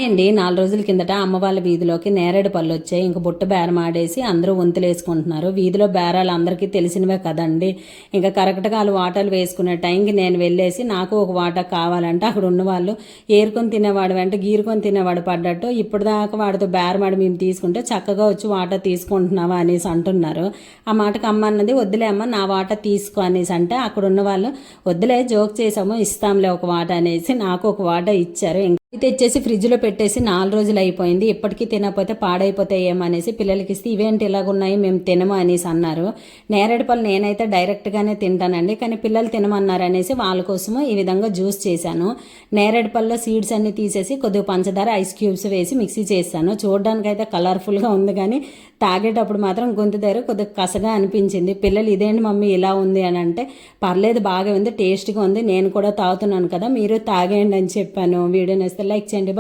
అండి 4 రోజుల కిందట అమ్మ వాళ్ళ వీధిలోకి నేరేడు పళ్ళు వచ్చాయి. ఇంక బుట్ట బేరం ఆడేసి అందరూ వంతులేసుకుంటున్నారు. వీధిలో బేరాలు అందరికీ తెలిసినవే కదండి. ఇంకా కరెక్ట్గా వాళ్ళు వాటాలు వేసుకునే టైంకి నేను వెళ్ళేసి నాకు ఒక వాటా కావాలంటే అక్కడ ఉన్న వాళ్ళు ఏరుకొని తినేవాడు వెంట గీరుకొని తినేవాడు పడ్డట్టు ఇప్పటిదాకా వాడితో బేరమాడి మేము తీసుకుంటే చక్కగా వచ్చి వాటా తీసుకుంటున్నావా అనేసి అంటున్నారు. ఆ మాటకు అమ్మ అన్నది వద్దులే అమ్మ నా వాటా తీసుకో అనేసి అంటే అక్కడ ఉన్న వాళ్ళు వద్దులే జోక్ చేసాము ఇస్తాంలే ఒక వాటా అనేసి నాకు ఒక వాటా ఇచ్చారు. తెచ్చేసి ఫ్రిడ్జ్లో పెట్టేసి 4 రోజులు అయిపోయింది. ఇప్పటికీ తినకపోతే పాడైపోతాయేమో అనేసి పిల్లలకి ఇస్తే ఇవేంటి ఇలాగున్నాయి మేము తినము అనేసి అన్నారు. నేరేడు పళ్ళు నేనైతే డైరెక్ట్గానే తింటానండి, కానీ పిల్లలు తినమన్నారు అనేసి వాళ్ళ కోసము ఈ విధంగా జ్యూస్ చేశాను. నేరేడు పళ్ళలో సీడ్స్ అన్ని తీసేసి కొద్దిగా పంచదార ఐస్ క్యూబ్స్ వేసి మిక్సీ చేశాను. చూడడానికి అయితే కలర్ఫుల్గా ఉంది, కానీ తాగేటప్పుడు మాత్రం గొంతు దగ్గర కొద్దిగా కసగా అనిపించింది. పిల్లలు ఇదేంటి మమ్మీ ఇలా ఉంది అని అంటే పర్లేదు బాగా ఉంది, టేస్ట్గా ఉంది, నేను కూడా తాగుతున్నాను కదా మీరు తాగేయండి అని చెప్పాను. వీడియో నేస్తే లైక్ చేయండి.